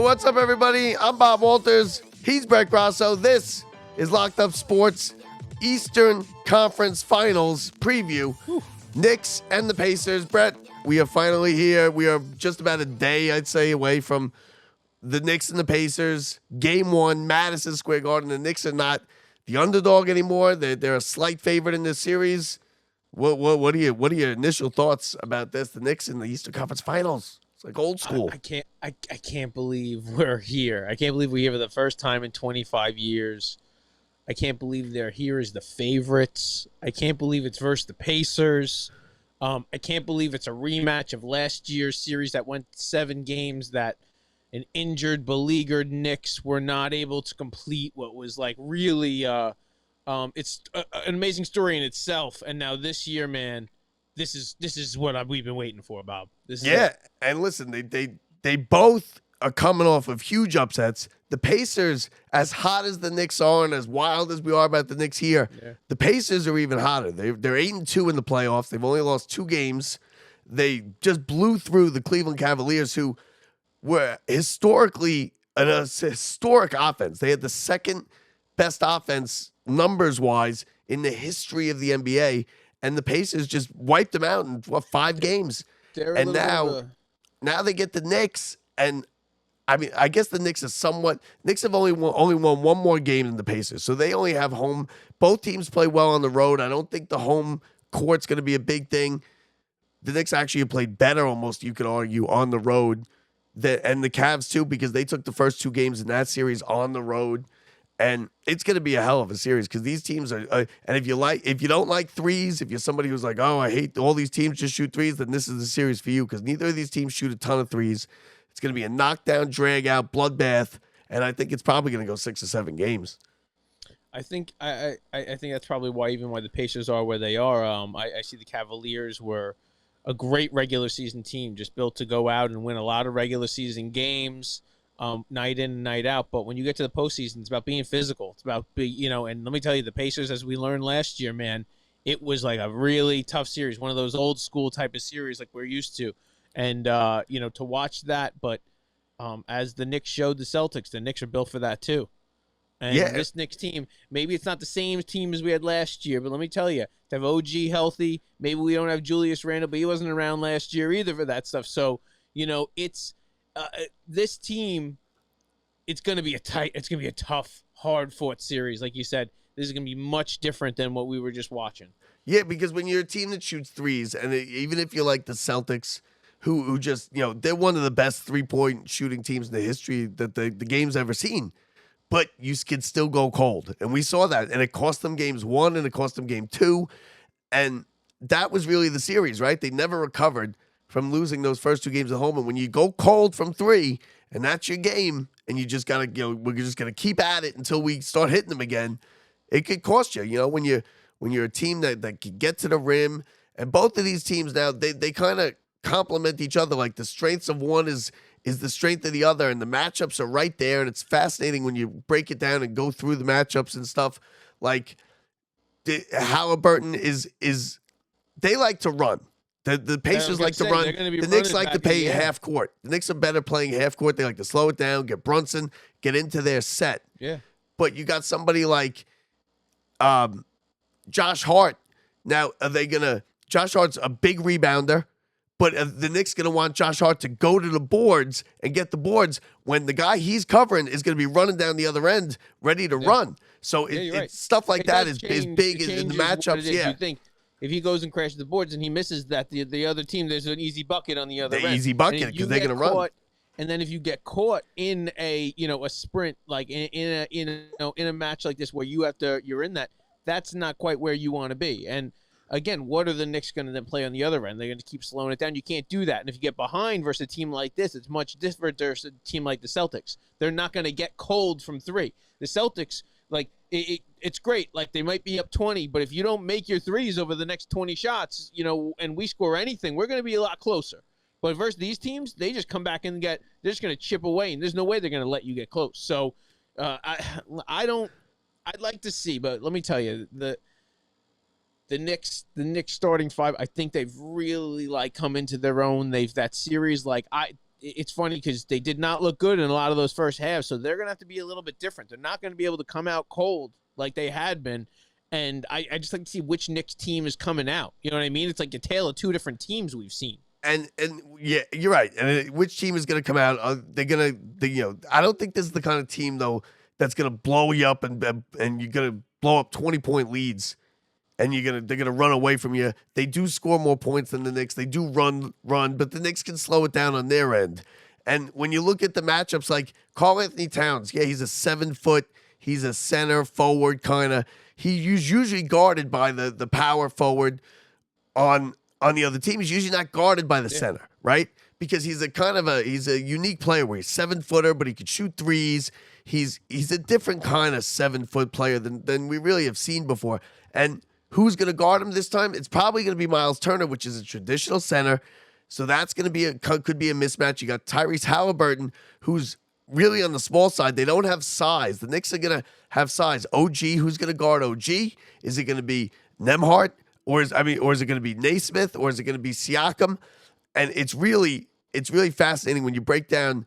what's up, everybody? I'm Bob Walters. He's Brett Grasso. This is Locked Up Sports Eastern Conference Finals preview. Knicks and the Pacers. Brett, we are finally here. We are just about a day, I'd say, away from the Knicks and the Pacers. Game 1, Madison Square Garden. The Knicks are not the underdog anymore. They're a slight favorite in this series. What are your initial thoughts about this? The Knicks in the Eastern Conference Finals. It's like old school. I can't believe we're here. I can't believe we're here for the first time in 25 years. I can't believe they're here as the favorites. I can't believe it's versus the Pacers. I can't believe it's a rematch of last year's series that went 7 games that an injured, beleaguered Knicks were not able to complete what was like really it's an amazing story in itself. And now this year, man, this is what we've been waiting for, Bob. And listen, they both are coming off of huge upsets. The Pacers, as hot as the Knicks are and as wild as we are about the Knicks here, the Pacers are even hotter. They're 8-2 in the playoffs. They've only lost 2 games. They just blew through the Cleveland Cavaliers, who were historically an historic offense. They had the second best offense numbers-wise in the history of the NBA. And the Pacers just wiped them out in 5 games. And now they get the Knicks. And I mean, I guess the Knicks have only won 1 more game than the Pacers. So they only have home. Both teams play well on the road. I don't think the home court's going to be a big thing. The Knicks actually have played better, almost, you could argue, on the road. And the Cavs too, because they took the first 2 games in that series on the road. And it's going to be a hell of a series because these teams are. And if you don't like threes, if you're somebody who's like, oh, I hate all these teams just shoot threes, then this is the series for you because neither of these teams shoot a ton of threes. It's going to be a knockdown, drag out, bloodbath, and I think it's probably going to go 6 or 7 games. I think that's probably why the Pacers are where they are. I see the Cavaliers were a great regular season team, just built to go out and win a lot of regular season games. Night in and night out, but when you get to the postseason, it's about being physical. It's about and let me tell you, the Pacers, as we learned last year, man, it was like a really tough series, one of those old school type of series like we're used to, and to watch that. But as the Knicks showed the Celtics, the Knicks are built for that too. And this Knicks team, maybe it's not the same team as we had last year, but let me tell you, to have OG healthy, maybe we don't have Julius Randle, but he wasn't around last year either for that stuff. So it's. This team, it's going to be a tough, hard-fought series. Like you said, this is going to be much different than what we were just watching. Yeah, because when you're a team that shoots threes, and even if you like the Celtics, who just, they're one of the best three-point shooting teams in the history that the game's ever seen, but you can still go cold. And we saw that, and it cost them games 1, and it cost them game 2, and that was really the series, right? They never recovered from losing those first 2 games at home. And when you go cold from 3, and that's your game, and you just got to, we're just going to keep at it until we start hitting them again, it could cost you. When you're a team that can get to the rim, and both of these teams now, they kind of complement each other. Like the strengths of one is the strength of the other, and the matchups are right there. And it's fascinating when you break it down and go through the matchups and stuff. Like Haliburton is they like to run. The Pacers like to run. The Knicks like to play half court. The Knicks are better playing half court. They like to slow it down, get Brunson, get into their set. Yeah. But you got somebody like Josh Hart. Now, Josh Hart's a big rebounder, but the Knicks going to want Josh Hart to go to the boards and get the boards when the guy he's covering is going to be running down the other end, ready to run. So it's stuff like that is big in the matchups. You think. If he goes and crashes the boards and he misses that, the other team, there's an easy bucket on the other end. Easy bucket because they're going to run. And then if you get caught in a sprint, like in a match like this where you're in that, that's not quite where you want to be. And again, what are the Knicks going to then play on the other end? They're going to keep slowing it down. You can't do that. And if you get behind versus a team like this, it's much different versus a team like the Celtics. They're not going to get cold from 3. The Celtics, like it's great. Like they might be up 20, but if you don't make your threes over the next 20 shots, and we score anything, we're going to be a lot closer. But versus these teams, they just come back and they're just going to chip away, and there's no way they're going to let you get close. So I'd like to see, but let me tell you, the Knicks starting 5, I think they've really come into their own. That series, it's funny because they did not look good in a lot of those first halves, so they're gonna have to be a little bit different. They're not gonna be able to come out cold like they had been. And I just like to see which Knicks team is coming out. You know what I mean? It's like a tale of two different teams we've seen. And yeah, you're right. And which team is going to come out? I don't think this is the kind of team though that's going to blow you up and you're going to blow up 20-point leads, and they're going to run away from you. They do score more points than the Knicks. They do run, but the Knicks can slow it down on their end. And when you look at the matchups, like Karl-Anthony Towns, yeah, he's a 7-foot, he's a center forward kind of. He's usually guarded by the power forward on the other team. He's usually not guarded by the center, right? Because he's a unique player where he's 7-footer, but he can shoot threes. He's a different kind of 7-foot player than we really have seen before. And who's going to guard him this time? It's probably going to be Miles Turner, which is a traditional center. So that's going to be could be a mismatch. You got Tyrese Haliburton, who's really on the small side. They don't have size. The Knicks are going to have size. OG, who's going to guard OG? Is it going to be Nemhart? Or is it going to be Naismith? Or is it going to be Siakam? And it's really fascinating when you break down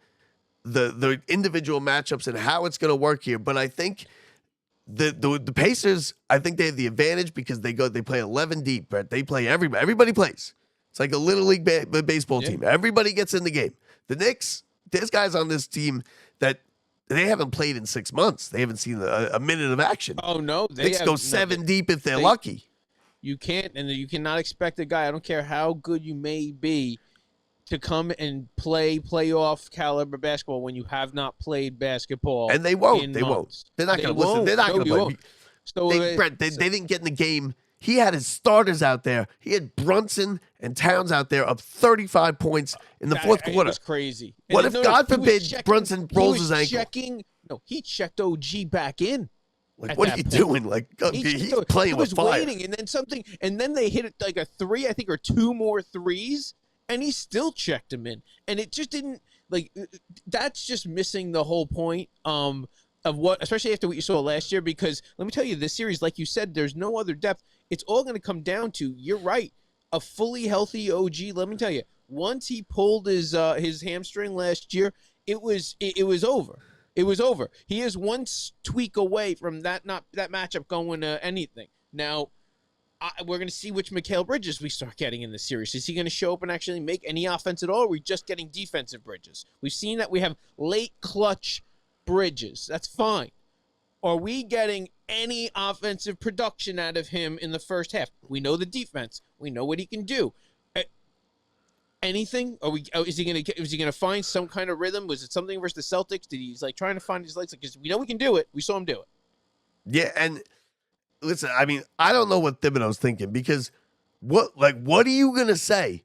the individual matchups and how it's going to work here. But I think the Pacers, I think they have the advantage because they play 11 deep, Brett. They play everybody. Everybody plays. It's like a little league baseball team. Everybody gets in the game. The Knicks, there's guys on this team that they haven't played in 6 months. They haven't seen a minute of action. Oh, no. Knicks go 7 deep if they're lucky. You can't, and you cannot expect a guy, I don't care how good you may be, to come and play playoff caliber basketball when you have not played basketball. And they won't. They won't. They're not going to listen. They're not going to play. So, Brett, they didn't get in the game. He had his starters out there. He had Brunson and Towns out there up 35 points in the fourth quarter. It was crazy. What if, God forbid, Brunson rolls his ankle? He checked OG back in. Like, what are you doing? Like, he's playing with fire. He was waiting, and then they hit it like a 3, I think, or 2 more threes, and he still checked him in. And it just didn't, like, that's just missing the whole point of what, especially after what you saw last year, because let me tell you, this series, like you said, there's no other depth. It's all going to come down to, you're right, a fully healthy OG. Let me tell you, once he pulled his hamstring last year, it was over. It was over. He is one tweak away from that matchup going to anything. Now, we're going to see which Mikal Bridges we start getting in the series. Is he going to show up and actually make any offense at all, or are we just getting defensive Bridges? We've seen that we have late clutch Bridges. That's fine. Are we getting any offensive production out of him in the first half? We know the defense. We know what he can do. Anything? Is he gonna find some kind of rhythm? Was it something versus the Celtics? Did he's like trying to find his legs? Because we know we can do it. We saw him do it. Yeah, and listen, I mean, I don't know what Thibodeau's thinking, because what are you gonna say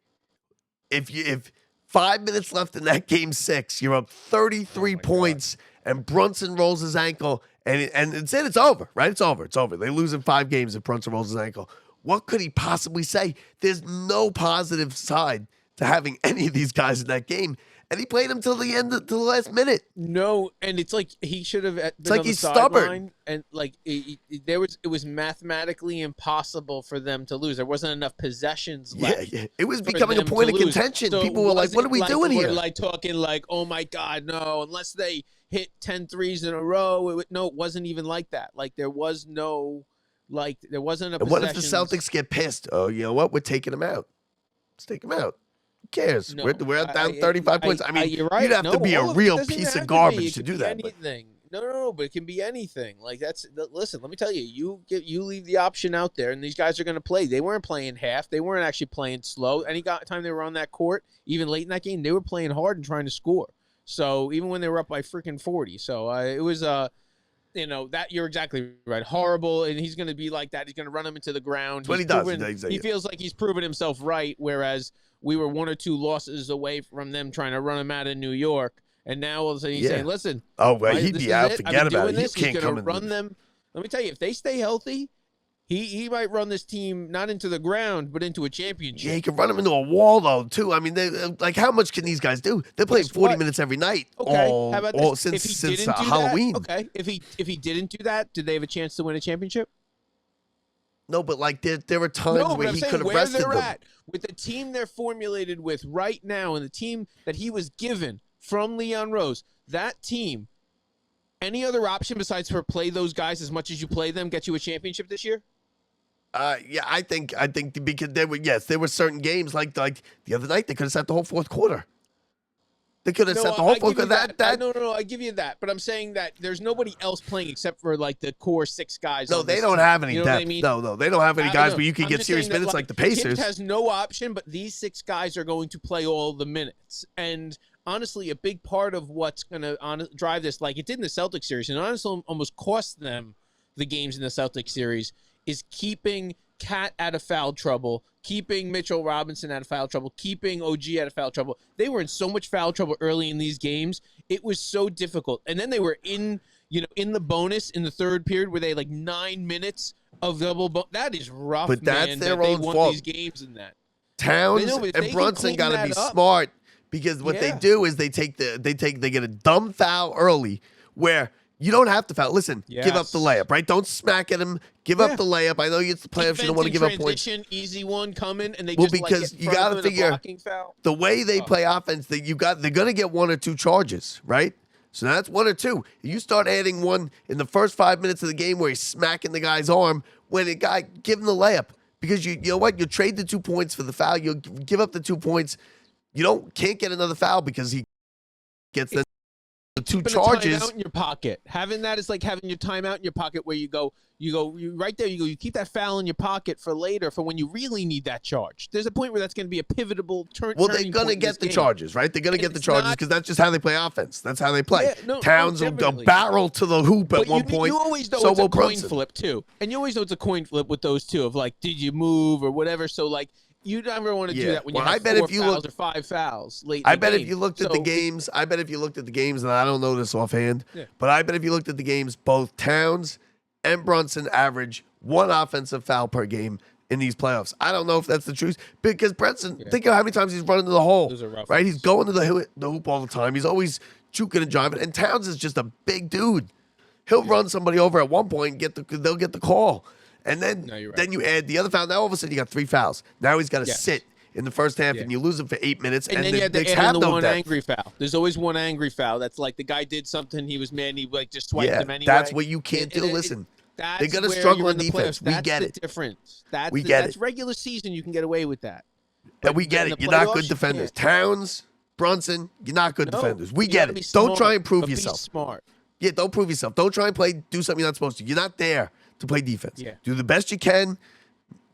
if 5 minutes left in that game 6, you're up 33 points, and Brunson rolls his ankle, and it's over, right? It's over. They lose in 5 games if Brunson rolls his ankle. What could he possibly say? There's no positive side to having any of these guys in that game, and he played them till the last minute. No, and it's like he should have been it's like on he's the stubborn, and like it was mathematically impossible for them to lose. There wasn't enough possessions left. Yeah. It was becoming a point of contention. So people were like, "What are we doing here?" Like talking like, "Oh my God, no!" Unless they hit 10 threes in a row. It wasn't even like that. Like there wasn't a. And what if the Celtics get pissed? Oh, you know what? We're taking them out. Let's take them out. Who cares? No, we're down 35 points. I mean, you're right. You'd have to be a real piece of garbage to do that. Anything. No, but it can be anything. Like listen, let me tell you, you leave the option out there, and these guys are going to play. They weren't playing half. They weren't actually playing slow. Any time they were on that court, even late in that game, they were playing hard and trying to score. So even when they were up by freaking 40. So it was that you're exactly right. Horrible, and he's going to be like that. He's going to run him into the ground. What he does. He feels like he's proven himself right, whereas we were 1 or 2 losses away from them trying to run him out of New York, and now all of a sudden he's saying, "Listen, oh, well, he'd be out. Forget about it. He can't come and run them." Let me tell you, if they stay healthy, he might run this team not into the ground, but into a championship. Yeah, he can run them into a wall though too. I mean, how much can these guys do? They're playing 40 minutes every night. Okay, how about this? Since Halloween. Okay, if he didn't do that, did they have a chance to win a championship? No, but like there were times No, but where I'm he saying could have where rested they're them. at with the team they're formulated with right now and the team that he was given from Leon Rose. That team, any other option besides for play those guys as much as you play them, get you a championship this year? Yeah, I think because there were certain games like the other night they could have set the whole fourth quarter. They could have set the whole fourth quarter. No, I give you that. But I'm saying that there's nobody else playing except for like the core 6 guys. No, on they this don't team. have any You know depth. what I mean? No, they don't have any guys where you can I'm get just serious saying that, minutes like the Tibbs Pacers. has no option, but these 6 guys are going to play all the minutes. And honestly, a big part of what's going to drive this, like it did in the Celtics series, and honestly almost cost them the games in the Celtics series, is keeping Cat out of foul trouble, keeping Mitchell Robinson out of foul trouble, keeping OG out of foul trouble. They were in so much foul trouble early in these games. It was so difficult. And then they were in the bonus in the third period where they had like 9 minutes of double that is rough, but that's man, their that own they won fault. these games in that. Towns and Brunson got to be smart because what they do is they get a dumb foul early where you don't have to foul. Listen, give up the layup, right? Don't smack at him. Give up the layup. I know it's the playoffs. You don't want to give up points. Easy one coming, and they because you got to figure the way they play offense. They're gonna get 1 or 2 charges, right? So that's 1 or 2. You start adding one in the first 5 minutes of the game where he's smacking the guy's arm. When a guy give him the layup because you know what? You trade the 2 points for the foul. You give up the 2 points. You can't get another foul because he gets the 2 charges out in your pocket. Having that is like having your timeout in your pocket where you right there. You keep that foul in your pocket for later, for when you really need that charge. There's a point where that's going to be a pivotal turn. Well, they're going to get the charges, right? They're going to get the charges because that's just how they play offense. That's how they play. Towns will barrel to the hoop at one point. You always know it's a coin flip too, and you always know it's a coin flip with those two of like, did you move or whatever. So like. You never want to do that when you have 4 fouls or 5 fouls late in the game. I bet if you looked at the games, and I don't know this offhand, but I bet if you looked at the games, both Towns and Brunson average 1 offensive foul per game in these playoffs. I don't know if that's the truth because Brunson, think of how many times he's running to the hole, right? He's going to the hoop all the time. He's always juking and jiving, and Towns is just a big dude. He'll run somebody over at one point and they'll get the call. And then, then you add the other foul. Now all of a sudden you got 3 fouls. Now he's got to sit in the first half, and you lose him for 8 minutes. And then you had to add in the one angry foul. There's always one angry foul. That's like the guy did something. He was mad. And he like just swiped him anyway. That's what you can't do. Listen, they're gonna struggle on defense. We get it. Difference. That's regular season. You can get away with that. But we get it. You're not good defenders. Towns, Brunson, you're not good defenders. We get it. Don't try and prove yourself. Smart. Yeah, don't prove yourself. Don't try and do something you're not supposed to. You're not there to play defense. Do the best you can.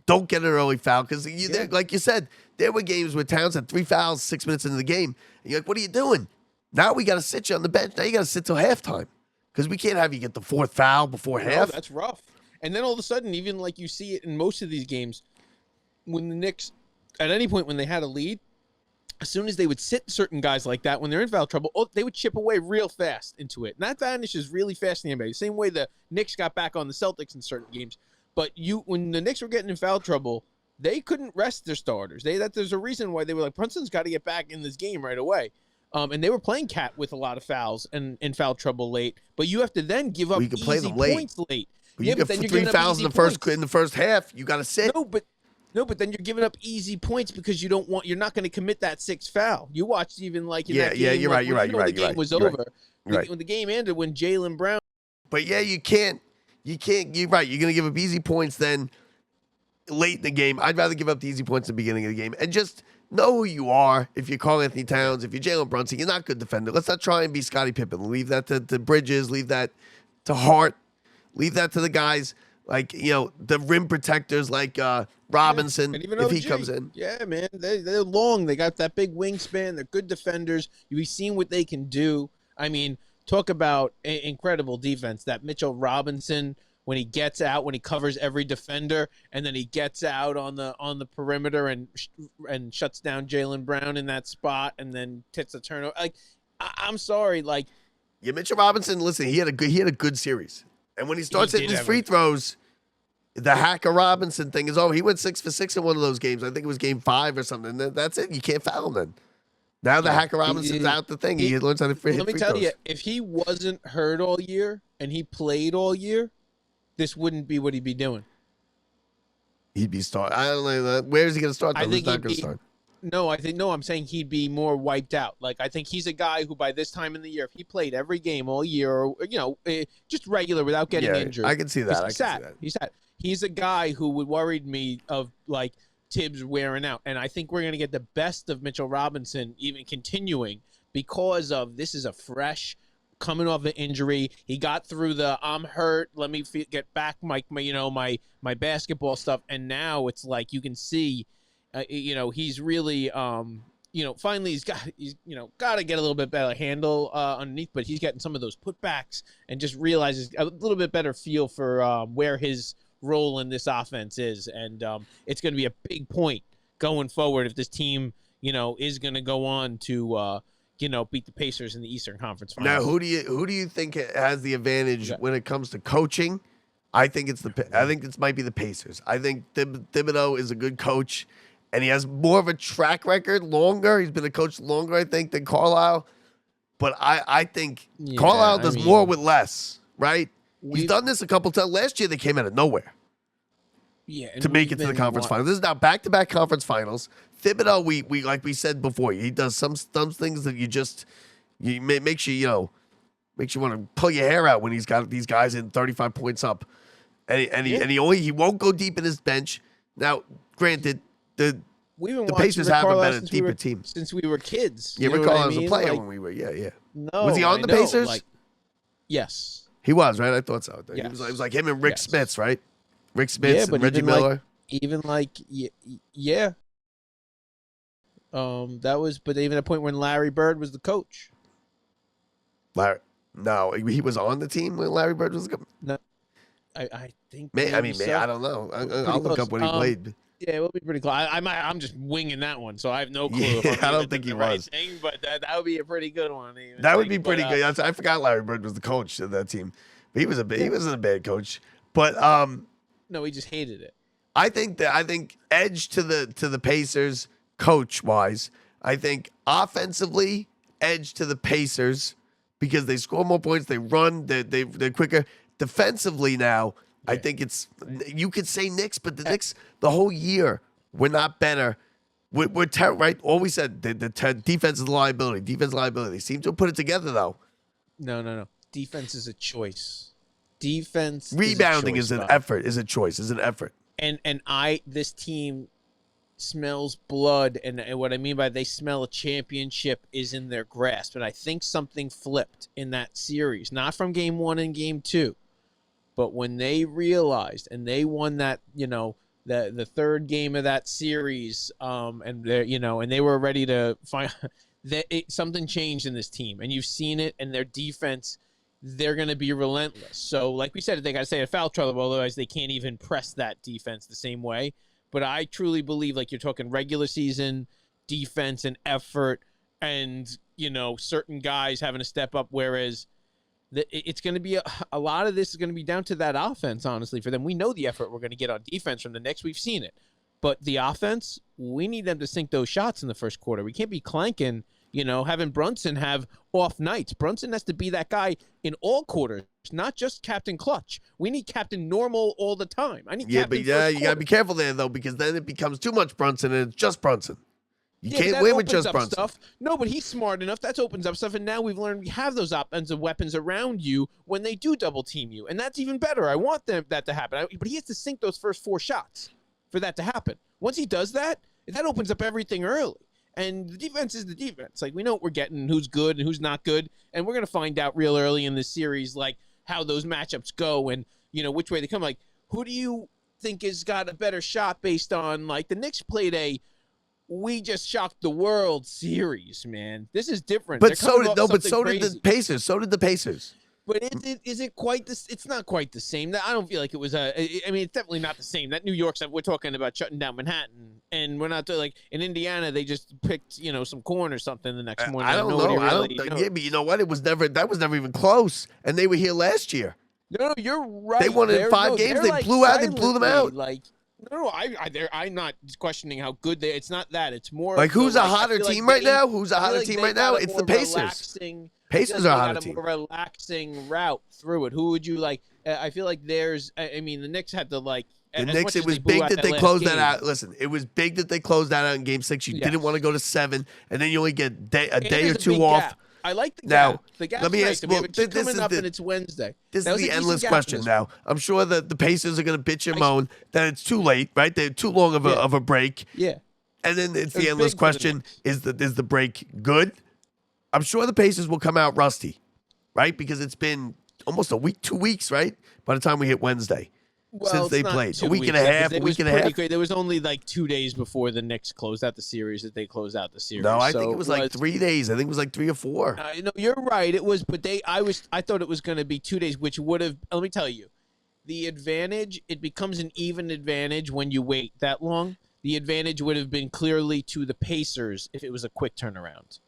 Don't get an early foul because, like you said, there were games where Towns had 3 fouls 6 minutes into the game. And you're like, what are you doing? Now we got to sit you on the bench. Now you got to sit till halftime because we can't have you get the 4th foul before half. That's rough. And then all of a sudden, even like you see it in most of these games, when the Knicks, at any point when they had a lead, as soon as they would sit certain guys like that, when they're in foul trouble, they would chip away real fast into it. And that vanishes really fast in the NBA. Same way the Knicks got back on the Celtics in certain games. But when the Knicks were getting in foul trouble, they couldn't rest their starters. There's a reason why they were like, Brunson's got to get back in this game right away. And they were playing Cat with a lot of fouls and in foul trouble late. But you have to then give up easy points late. But you get 3 fouls in the first half. You got to sit. No, but then you're giving up easy points because you're not going to commit that 6th foul. You watched even like in that game. You're right. The game was over. When the game ended, when Jalen Brown. But you can't. You're right. You're going to give up easy points then late in the game. I'd rather give up the easy points at the beginning of the game and just know who you are. If you're Karl-Anthony Towns, if you're Jalen Brunson, you're not a good defender. Let's not try and be Scottie Pippen. Leave that to Bridges. Leave that to Hart. Leave that to the guys like the rim protectors like Robinson, and even if OG. he comes in. Yeah, man. They're long. They got that big wingspan. They're good defenders. You've seen what they can do. I mean, talk about incredible defense. That Mitchell Robinson, when he gets out, when he covers every defender, and then he gets out on the perimeter and shuts down Jalen Brown in that spot, and then hits a turnover. Like, I'm sorry, like. Yeah, Mitchell Robinson. Listen, he had a good series, and when he starts hitting his free throws, the Hacker Robinson thing is over. He went 6 for 6 in one of those games. I think it was game 5 or something. That's it. You can't foul him then. Now the Hacker Robinson's out the thing. He learns how to hit free throws. Let me tell you, if he wasn't hurt all year and he played all year, this wouldn't be what he'd be doing. He'd be start. I don't know. Where is he going to start? Though? I think He's not he'd going to be. start. No, I'm saying he'd be more wiped out. Like, I think he's a guy who, by this time in the year, if he played every game all year, or just regular without getting injured, I can see that. I can see that. He's a guy who would worried me of like Tibbs wearing out, and I think we're going to get the best of Mitchell Robinson even continuing because of this is a fresh. Coming off an injury, he got through the I'm hurt. Let me get back my basketball stuff, and now it's like you can see. He's really, finally he's got to get a little bit better handle underneath, but he's getting some of those putbacks and just realizes a little bit better feel for where his role in this offense is. And it's going to be a big point going forward if this team, is going to go on to, beat the Pacers in the Eastern Conference Finals. Now, who do you think has the advantage when it comes to coaching? I think this might be the Pacers. I think Thibodeau is a good coach. And he has more of a track record, longer. He's been a coach longer, I think, than Carlisle. But I think Carlisle does more with less, right? He's done this a couple times. Last year, they came out of nowhere to make it to the conference finals. This is now back-to-back conference finals. Thibodeau, we like we said before, he does some things that makes you want to pull your hair out when he's got these guys in 35 points up, and he won't go deep in his bench. Now, granted. The Pacers haven't been a deeper team since we were kids. Yeah, Rick Carlisle was a player when we were. Yeah. No, was he on the Pacers? Yes, he was. Right, I thought so. Yes. It was like him and Rick Smits, right? Rick Smits and Reggie Miller. That was, but even at a point when Larry Bird was the coach. No, he was on the team when Larry Bird was the coach. No, I think. I don't know. I'll look up when he played. Yeah, it will be pretty close. I'm just winging that one, so I have no clue. I don't think he was. But that would be a pretty good one. That would be pretty good. I forgot Larry Bird was the coach of that team. But he wasn't a bad coach. But no, he just hated it. I think edge to the Pacers coach wise. I think offensively edge to the Pacers because they score more points, they run, they're quicker. Defensively now. Yeah. I think you could say Knicks, but the Knicks the whole year we're not better. We're terrible, right? All we said the defense is a liability. Defense liability. They seem to have put it together though. No. Defense is a choice. Defense. Rebounding is an effort. Is a choice. Is an effort. And this team smells blood, and what I mean by they smell a championship is in their grasp. And I think something flipped in that series, not from game 1 and game 2. But when they realized and they won that, the third game of that series, and they were ready to find that something changed in this team, and you've seen it. And their defense, they're going to be relentless. So, like we said, they got to stay in foul trouble, otherwise they can't even press that defense the same way. But I truly believe, like you're talking regular season defense and effort, and certain guys having to step up, whereas. It's going to be a lot of this is going to be down to that offense, honestly, for them. We know the effort we're going to get on defense from the Knicks. We've seen it. But the offense, we need them to sink those shots in the first quarter. We can't be clanking, having Brunson have off nights. Brunson has to be that guy in all quarters, not just Captain Clutch. We need Captain Normal all the time. I need Captain you got to be careful there, though, because then it becomes too much Brunson and it's just Brunson. You can't win with just Brunson. Stuff. No, but he's smart enough. That opens up stuff. And now we've learned we have those offensive weapons around you when they do double team you. And that's even better. I want that to happen. But he has to sink those first 4 shots for that to happen. Once he does that opens up everything early. And the defense is the defense. Like, we know what we're getting, who's good and who's not good. And we're going to find out real early in this series, like, how those matchups go and, which way they come. Like, who do you think has got a better shot based on, like, the Knicks played we just shocked the world series, man. This is different. But so did the Pacers. So did the Pacers. But is it quite this? It's not quite the same. I don't feel like it was it's definitely not the same. That New York stuff, we're talking about shutting down Manhattan, and we're not like in Indiana. They just picked some corn or something the next morning. I don't know. Yeah, but you know what? That was never even close. And they were here last year. No, you're right. They won in 5 games. They blew them out. No, I'm not questioning how good they. It's not that. It's more like who's a hotter team right now? Who's a hotter team right now? It's the Pacers. Pacers are a hotter team. More relaxing route through it. Who would you like? I feel like the Knicks had to The As Knicks, much it as was they blew big out that they last closed that game. out. Listen, it was big that they closed that out in Game 6. You didn't want to go to 7, and then you only get a day there's or a two big off. gap. I like the Now, gap. The gap's let me nice. ask. We have Well, a kid this coming is up, the and it's Wednesday. this That is was a the decent endless gap question. this Now, I'm sure that the Pacers are going to bitch and moan that it's too late, right? They're too long of a break. Yeah. And then it's It was the endless big for the question: is the break good? I'm sure the Pacers will come out rusty, right? Because it's been almost a week, 2 weeks, right? By the time we hit Wednesday, Well, since it's they not played, 2 a week and a weeks, half, a it was week and a pretty half. great. There was only like 2 days before the Knicks closed out the series that they closed out the series. No, I So think it was like 3 days. I think it was like 3 or 4. No, you're right. It was, but I thought it was going to be 2 days, which would have. Let me tell you, the advantage. It becomes an even advantage when you wait that long. The advantage would have been clearly to the Pacers if it was a quick turnaround.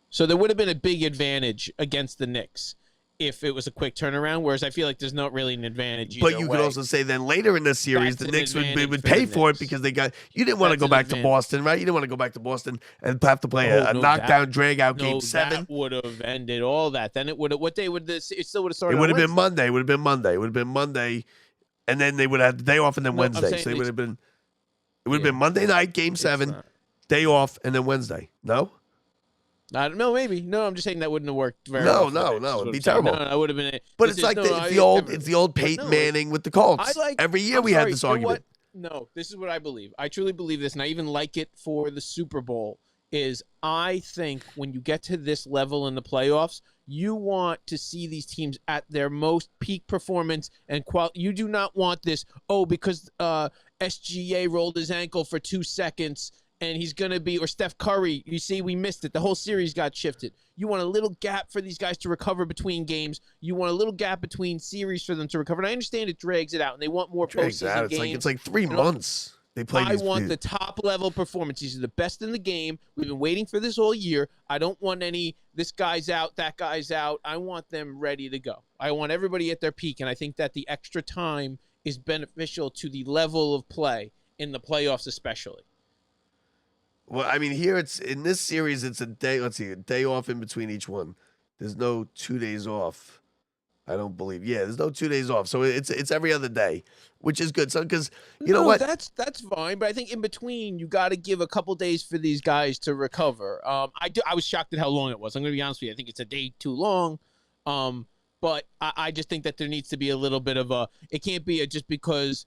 So there would have been a big advantage against the Knicks if it was a quick turnaround, whereas I feel like there's not really an advantage either But you way. could also say then later in the series, That's the an Knicks would advantage pay for the for it Knicks. because you didn't want to That's go an back to advantage. Boston, right? You didn't want to go back to Boston and have to play a No, knockdown, drag out Game No, 7. that would have ended all that. Then it would have. What day would this? It still would have It started. would have on been Monday. It would have been Monday. It would have been Monday, and then they would have had the day off and then No, I'm Wednesday. saying So they it's- would have been. It would have Yeah. been Monday night, Game 7, not. day off, and then Wednesday. No. I don't know. Maybe no. I'm just saying that wouldn't have worked very. No, well for the no, Knicks, no, is it'd what be I'm saying. terrible. No, I would have been. But it's like it's the old Peyton no, Manning with the Colts. I like Every year I'm we had sorry, this you know argument. what? No, this is what I believe. I truly believe this, and I even like it for the Super Bowl. Is I think when you get to this level in the playoffs, you want to see these teams at their most peak performance and you do not want this. Oh, because SGA rolled his ankle for 2 seconds. And he's going to be, or Steph Curry, you see, we missed it. The whole series got shifted. You want a little gap for these guys to recover between games. You want a little gap between series for them to recover. And I understand it drags it out, and they want more postseason games. It's like 3 months. They play I want the top level performance. These are the best in the game. We've been waiting for this all year. I don't want this guy's out, that guy's out. I want them ready to go. I want everybody at their peak, and I think that the extra time is beneficial to the level of play in the playoffs especially. Well, I mean, here it's in this series, it's a day. Let's see, a day off in between each one. There's no 2 days off. I don't believe. Yeah, there's no 2 days off, so it's every other day, which is good. So because you know what, that's fine. But I think in between, you got to give a couple days for these guys to recover. I was shocked at how long it was. I'm going to be honest with you. I think it's a day too long. But I just think that there needs to be a little bit of a. It can't be just because.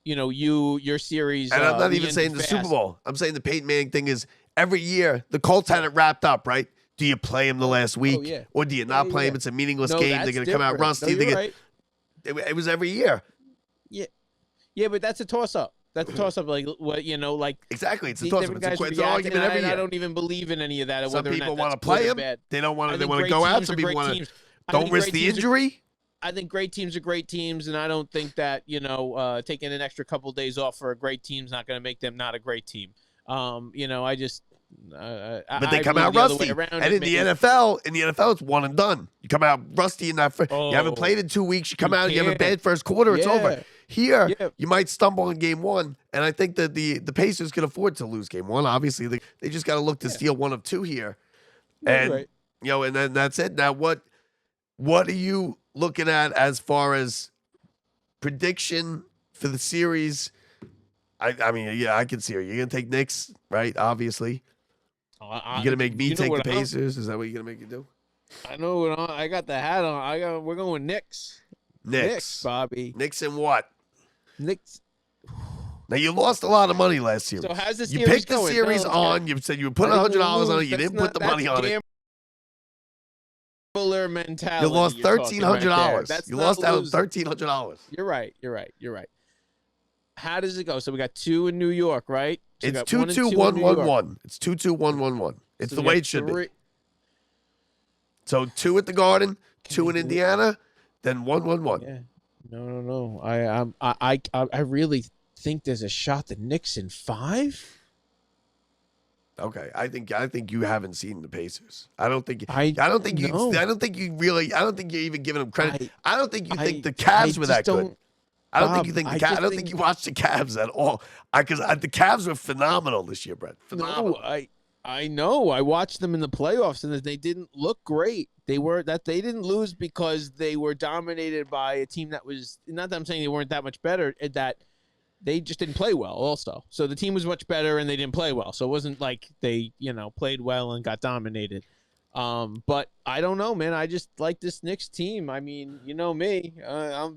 You know, your series. And I'm not even saying the Super Bowl. I'm saying the Peyton Manning thing is every year the Colts had it wrapped up, right? Do you play him the last week, or do you not play him? It's a meaningless game. They're going to come out rusty. Right. It was every year. Yeah, but that's a toss up. That's a toss up. Like what like exactly. It's a toss up. It's an argument every year. I don't even believe in any of that. Some people want to play him. They don't want to. They want to go out. Some people want to. Don't risk the injury. I think great teams are great teams, and I don't think that taking an extra couple days off for a great team is not going to make them not a great team. I just. But they come out rusty, and in the NFL, it's one and done. You come out rusty in that. You haven't played in 2 weeks. You come out, you have a bad first quarter. It's over. Here, you might stumble in game 1, and I think that the Pacers can afford to lose game 1. Obviously, they just got to look to steal 1 of 2 here, and and then that's it. Now, what are you looking at as far as prediction for the series? I mean, yeah, I can see her. You're gonna take Knicks, right? Obviously. You're gonna make me take the Pacers. Is that what you're gonna make me do? I know what I got the hat on. We're going Knicks. Knicks, Bobby. Knicks and what? Knicks. Now you lost a lot of money last series. So how's this? You picked the series on. You said you would put $100 on it. You didn't put the money on it. Mentality. You lost $1,300. You lost out on $1,300. You're right. How does it go? So we got 2 in New York, right? So it's 2-2-1-1-1. It's 2-2-1-1-1. It's the way it should be. So 2 at the Garden, 2 in Indiana, then 1-1-1. Yeah. No. I really think there's a shot the Knicks in 5. Okay, I think you haven't seen the Pacers. I don't think you're even giving them credit. I don't think you think the Cavs were that good. I don't think you think the Cavs. I don't think you watched the Cavs at all. Because the Cavs were phenomenal this year, Brett. Phenomenal. No, I know. I watched them in the playoffs, and they didn't look great. They didn't lose because they were dominated by a team that was not that I'm saying they weren't that much better. That they just didn't play well also. So the team was much better and they didn't play well. So it wasn't like they, played well and got dominated. But I don't know, man. I just like this Knicks team. I mean, you know me. You're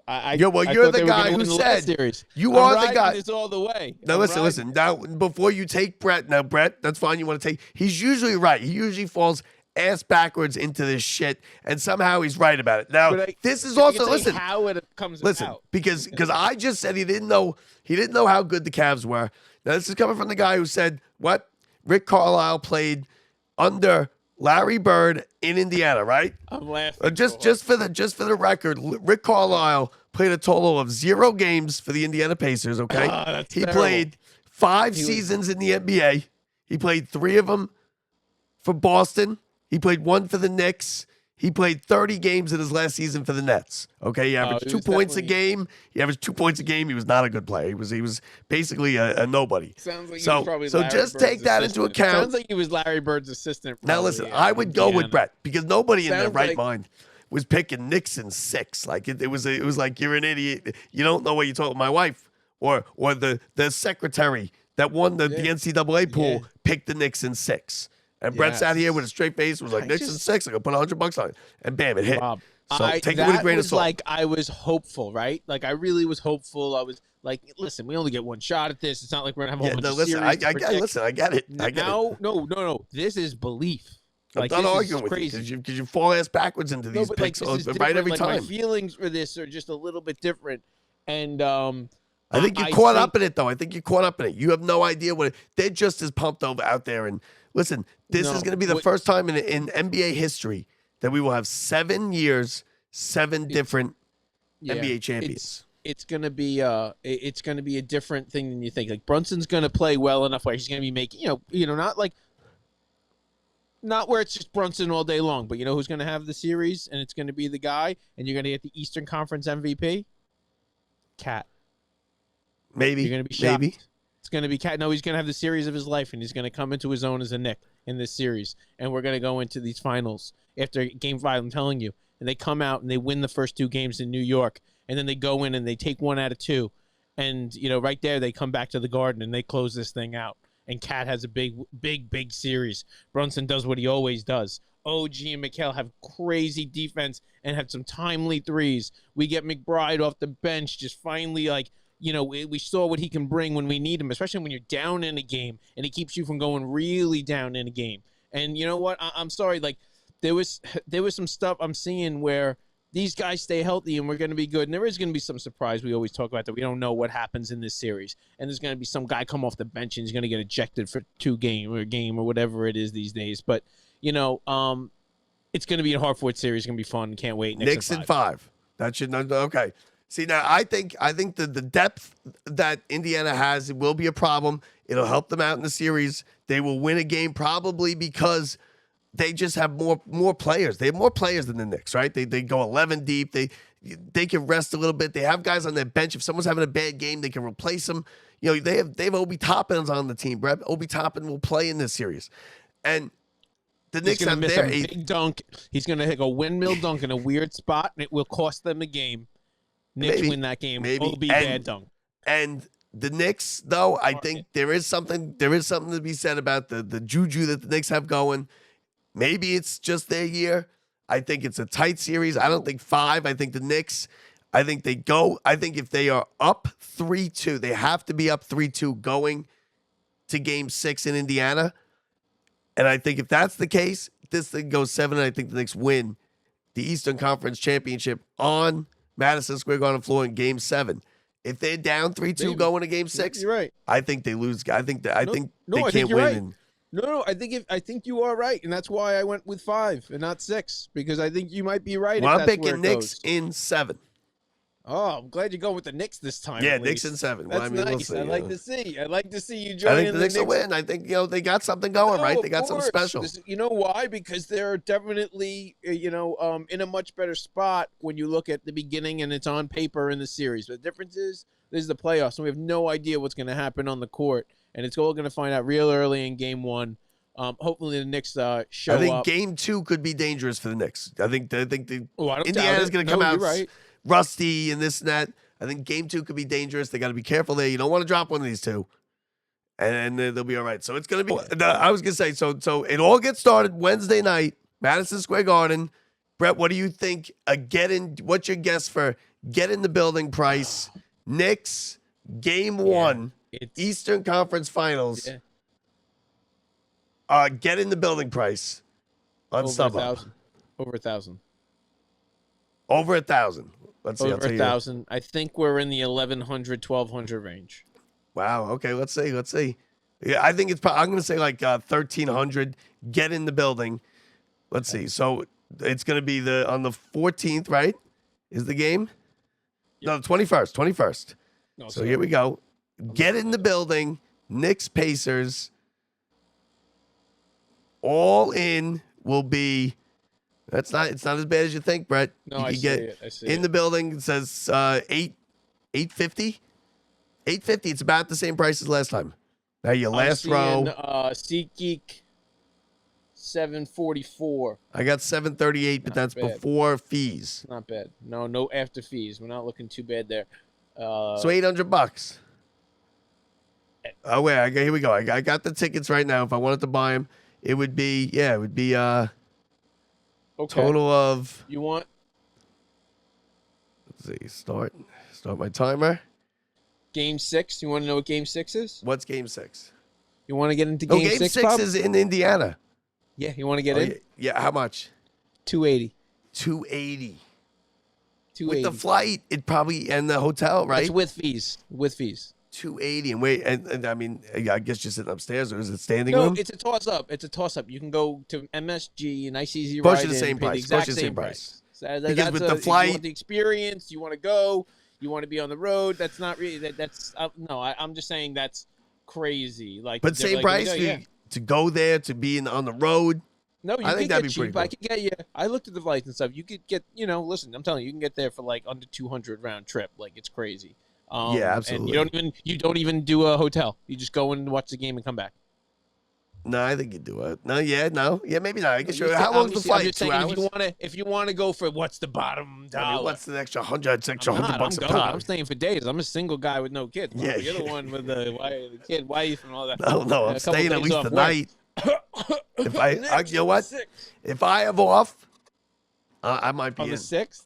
the guy who said you are the guy. This all the way. Now listen. Now before you take Brett, that's fine. You want to take? He's usually right. He usually falls ass backwards into this shit, and somehow he's right about it. Now this is also how it comes about. because I just said he didn't know how good the Cavs were. Now this is coming from the guy who said what Rick Carlisle played under Larry Bird in Indiana, right? I'm laughing. Just for the record, Rick Carlisle played a total of 0 games for the Indiana Pacers. Okay, he terrible. played 5 seasons in the NBA. He played 3 of them for Boston. He played 1 for the Knicks. He played 30 games in his last season for the Nets. Okay, he averaged 2 points a game. He averaged 2 points a game. He was not a good player. He was basically a nobody. Sounds like he was probably Larry just Bird's take that assistant. into account. Sounds like he was Larry Bird's assistant. Now listen, I would go with Brett because nobody in their right mind was picking Knicks in 6. Like it was like you're an idiot. You don't know what you're talking. My wife or the secretary that won the NCAA pool picked the Knicks in 6. And Brett sat here with a straight face, was like, Knicks in 6, I could put $100 on it. And bam, it hit. Rob, so take it with a grain of salt. Like I was hopeful, right? Like I really was hopeful. I was like, listen, we only get one shot at this. It's not like we're going to have a whole bunch of series. I get it. No. This is belief. I'm not arguing with you because you fall ass backwards into these picks right every time. My feelings for this are just a little bit different. And I think you're caught up in it, though. I think you're caught up in it. You have no idea they're just as pumped over out there. And listen, this is going to be the first time in NBA history that we will have 7 years, 7 different NBA champions. It's going to be a different thing than you think. Like Brunson's going to play well enough where he's going to be making, not where it's just Brunson all day long, but you know who's going to have the series and it's going to be the guy and you're going to get the Eastern Conference MVP? Cat. Maybe. You're going to be shocked. Maybe. It's going to be Cat. No, he's going to have the series of his life, and he's going to come into his own as a Knick in this series. And we're going to go into these finals after Game 5, I'm telling you. And they come out and they win the first 2 games in New York. And then they go in and they take 1 out of 2. And, right there, they come back to the Garden and they close this thing out. And Cat has a big series. Brunson does what he always does. OG and McHale have crazy defense and have some timely threes. We get McBride off the bench just finally, we saw what he can bring when we need him, especially when you're down in a game, and he keeps you from going really down in a game. And you know what? I'm sorry. Like there was some stuff I'm seeing where these guys stay healthy and we're going to be good. And there is going to be some surprise. We always talk about that. We don't know what happens in this series. And there's going to be some guy come off the bench and he's going to get ejected for 2 game or whatever it is these days. But, it's going to be a hard-fought series. It's going to be fun. Can't wait. Knicks in 5. That should not. Okay. See, now I think the depth that Indiana has will be a problem. It'll help them out in the series. They will win a game probably because they just have more players. They have more players than the Knicks, right? They go 11 deep. They can rest a little bit. They have guys on their bench. If someone's having a bad game, they can replace them. They have Obi Toppin's on the team. Brett Obi Toppin will play in this series, and the Knicks have their big dunk. He's going to hit a windmill dunk in a weird spot, and it will cost them a game. Knicks win that game. Obi bad dunk. And the Knicks, though, I think there is something to be said about the juju that the Knicks have going. Maybe it's just their year. I think it's a tight series. I don't think 5. I think the Knicks, I think if they are up 3-2, they have to be up 3-2 going to Game 6 in Indiana. And I think if that's the case, this thing goes 7, and I think the Knicks win the Eastern Conference Championship on Madison Square Garden floor in Game 7. If they're down 3-2 going to Game 6, you're right. I think they lose. I think they can't win. Right. No, I think you are right, and that's why I went with 5 and not 6 because I think you might be right. Well, I'm picking Knicks in 7. Oh, I'm glad you're going with the Knicks this time. Yeah, Knicks in 7. That's nice. We'll see, I'd like to see you join. I think the Knicks will win. I think they got something going, right? They got something special. You know why? Because they're definitely in a much better spot when you look at the beginning and it's on paper in the series. But the difference is this is the playoffs, and we have no idea what's going to happen on the court, and it's all going to find out real early in Game 1. Hopefully the Knicks show up. I think Game 2 could be dangerous for the Knicks. I think Indiana's going to come out rusty and this and that. I think game 2 could be dangerous. They got to be careful there. You don't want to drop one of these two. And then they'll be all right. So it's going to be, I was going to say, so it all gets started Wednesday night, Madison Square Garden. Brett, what do you think? What's your guess for get in the building price? Knicks, game 1, Eastern Conference Finals. Yeah. Get in the building price on StubHub. Over 1,000. Over 1,000. Let's see. Over 1,000. I think we're in the 1,100, 1,200 range. Wow. Okay. Let's see. Yeah, I think I'm going to say like 1,300. Get in the building. Let's see. So it's going to be on the 14th, right? Is the game? Yep. No, the 21st. 21st. No, so here we go. Get in the building. Knicks Pacers. All in will be. It's not as bad as you think, Brett. No, I see it. In the building. It says $850. $850. It's about the same price as last time. Now your last row. SeatGeek, $744. I got $738, but that's before fees. Not bad. No after fees. We're not looking too bad there. So $800. Oh wait, here we go. I got the tickets right now. If I wanted to buy them, it would be total of. You want? Let's see. Start my timer. Game 6. You want to know what Game 6 is? What's Game 6? You want to get into Game 6? Game 6 is in Indiana. Yeah, you want to get in? Yeah. How much? $280. $280. With the flight, it probably and the hotel, right? It's with fees. $280 and wait, and I mean, I guess you're sitting upstairs, or is it standing room? No, it's a toss up. You can go to MSG, nice easy ride. Both the same price. Both the same price. Because with the flight, you want the experience, you want to go, you want to be on the road. That's not really I'm just saying that's crazy. But same price to go there, to be on the road. No, I think that'd be cheap. Cool. I could get you. I looked at the flights and stuff. You could get, listen, I'm telling you, you can get there for like under 200 round trip. Like it's crazy. Yeah, absolutely. And you don't even do a hotel. You just go and watch the game and come back. No, I think you do it. Yeah, maybe not. I guess how long's the flight? 2 hours. If you want to go for what's the bottom dollar? I mean, what's the extra $100? Extra $100 a pop. I'm staying for days. I'm a single guy with no kids. Yeah, you're the one with the kid wife and all that. No, I'm staying at least the night. If you know what? If I have off, I might be on the 6th.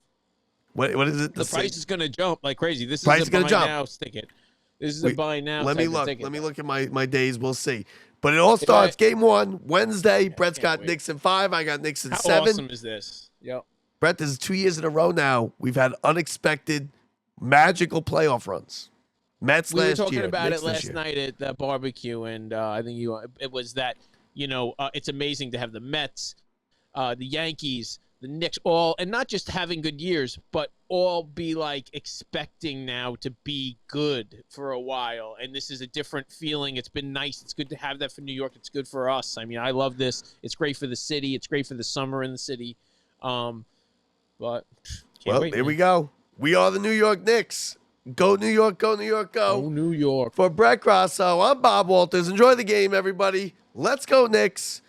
What is it? The price is going to jump like crazy. This price is a buy now ticket. This is a buy now. Let me look. Let me look at my days. We'll see. But it all starts game 1 Wednesday. Brett's got Knicks in 5. I got Knicks in 7. How awesome is this? Yep. Brett, this is 2 years in a row now. We've had unexpected, magical playoff runs. Mets last year. We were talking about Knicks it last night at the barbecue, and I think it was that it's amazing to have the Mets, the Yankees, the Knicks, all, and not just having good years, but all be like expecting now to be good for a while. And this is a different feeling. It's been nice. It's good to have that for New York. It's good for us. I mean, I love this. It's great for the city. It's great for the summer in the city. But here we go. We are the New York Knicks. Go New York, go New York, go. Go New York. For Brett Grasso, I'm Bob Walters. Enjoy the game, everybody. Let's go Knicks.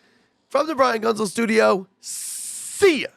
From the Brian Gunzel studio, see ya.